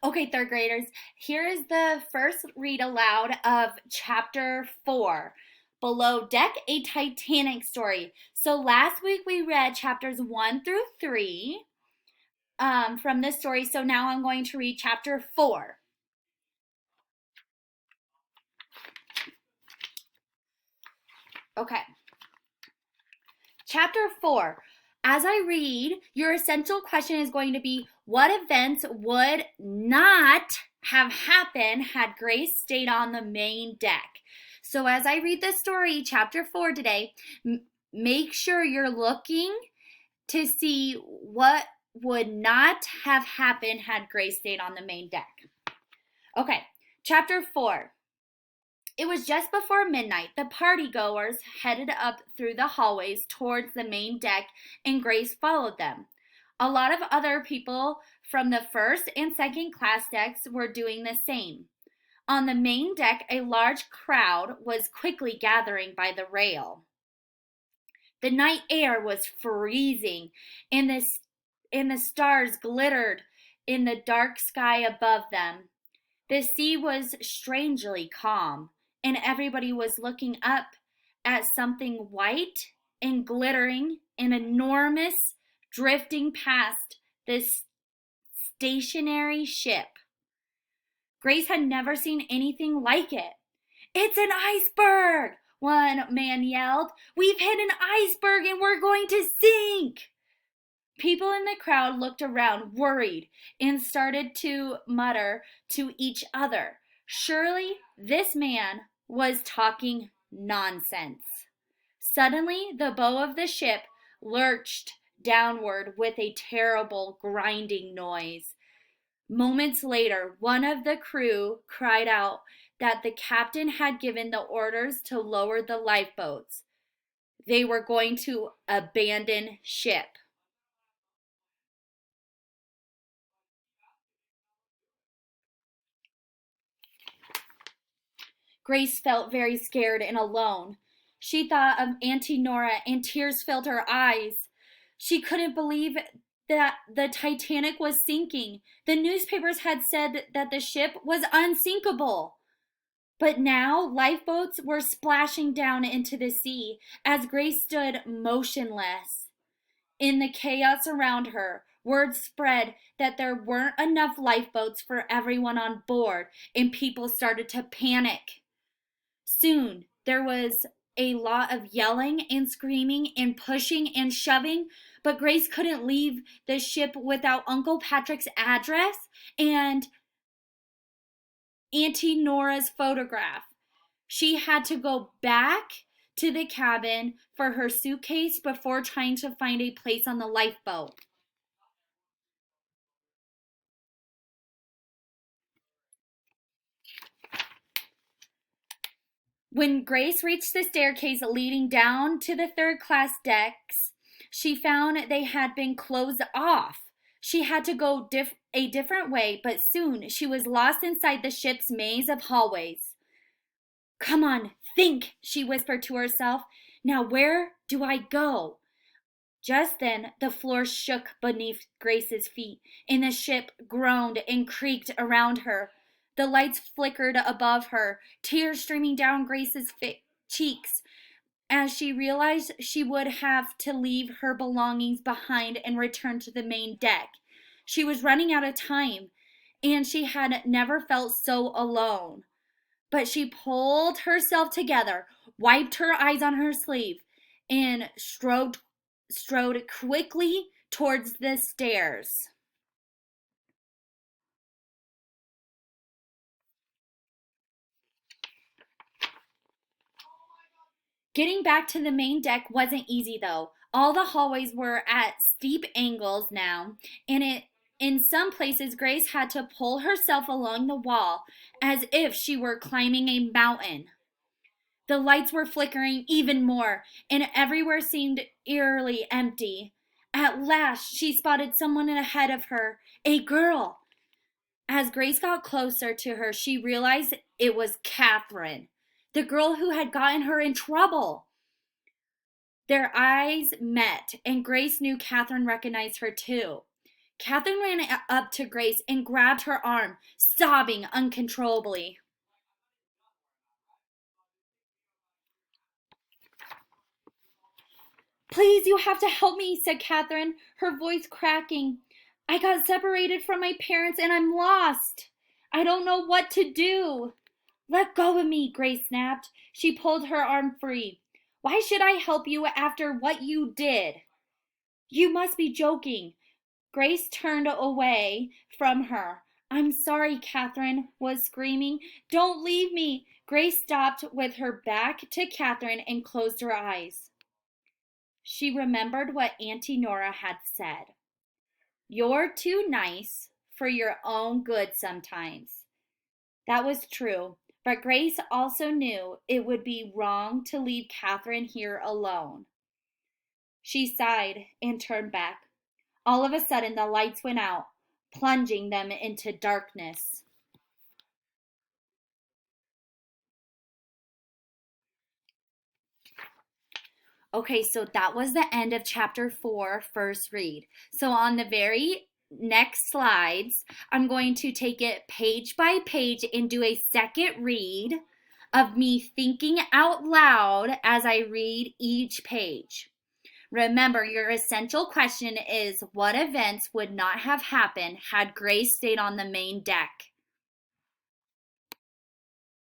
Okay, third graders, here is the first read aloud of chapter 4, Below Deck, a Titanic Story. So last week we read chapters 1 through 3 from this story. So now I'm going to read chapter 4. Okay. Chapter 4. As I read, your essential question is going to be what events would not have happened had Grace stayed on the main deck? So, as I read this story, chapter 4 today, make sure you're looking to see what would not have happened had Grace stayed on the main deck. Okay, chapter 4. It was just before midnight. The partygoers headed up through the hallways towards the main deck, and Grace followed them. A lot of other people from the first and second class decks were doing the same. On the main deck, a large crowd was quickly gathering by the rail. The night air was freezing, and the stars glittered in the dark sky above them. The sea was strangely calm, and everybody was looking up at something white and glittering and enormous drifting past this stationary ship. Grace had never seen anything like it. "It's an iceberg!" one man yelled. "We've hit an iceberg and we're going to sink!" People in the crowd looked around, worried, and started to mutter to each other. Surely this man was talking nonsense. Suddenly, the bow of the ship lurched downward with a terrible grinding noise. Moments later, one of the crew cried out that the captain had given the orders to lower the lifeboats. They were going to abandon ship. Grace felt very scared and alone. She thought of Auntie Nora and tears filled her eyes. She couldn't believe that the Titanic was sinking. The newspapers had said that the ship was unsinkable. But now lifeboats were splashing down into the sea as Grace stood motionless. In the chaos around her, word spread that there weren't enough lifeboats for everyone on board, and people started to panic. Soon there was a lot of yelling and screaming and pushing and shoving, but Grace couldn't leave the ship without Uncle Patrick's address and Auntie Nora's photograph. She had to go back to the cabin for her suitcase before trying to find a place on the lifeboat. When Grace reached the staircase leading down to the third class decks, she found they had been closed off. She had to go a different way, but soon she was lost inside the ship's maze of hallways. "Come on, think," she whispered to herself. "Now where do I go?" Just then the floor shook beneath Grace's feet, and the ship groaned and creaked around her. The lights flickered above her, tears streaming down Grace's cheeks as she realized she would have to leave her belongings behind and return to the main deck. She was running out of time, and she had never felt so alone. But she pulled herself together, wiped her eyes on her sleeve, and strode quickly towards the stairs. Getting back to the main deck wasn't easy though. All the hallways were at steep angles now, and in some places Grace had to pull herself along the wall as if she were climbing a mountain. The lights were flickering even more, and everywhere seemed eerily empty. At last, she spotted someone ahead of her, a girl. As Grace got closer to her, she realized it was Catherine, the girl who had gotten her in trouble. Their eyes met, and Grace knew Catherine recognized her too. Catherine ran up to Grace and grabbed her arm, sobbing uncontrollably. Please, you have to help me, said Catherine, her voice cracking. I got separated from my parents and I'm lost. I don't know what to do. Let go of me, Grace snapped. She pulled her arm free. Why should I help you after what you did? You must be joking. Grace turned away from her. I'm sorry, Catherine was screaming. Don't leave me. Grace stopped with her back to Catherine and closed her eyes. She remembered what Auntie Nora had said. You're too nice for your own good sometimes. That was true, but Grace also knew it would be wrong to leave Catherine here alone. She sighed and turned back. All of a sudden, the lights went out, plunging them into darkness. Okay, so that was the end of chapter 4, first read. So on the very next slides, I'm going to take it page by page and do a second read of me thinking out loud as I read each page. Remember, your essential question is what events would not have happened had Grace stayed on the main deck?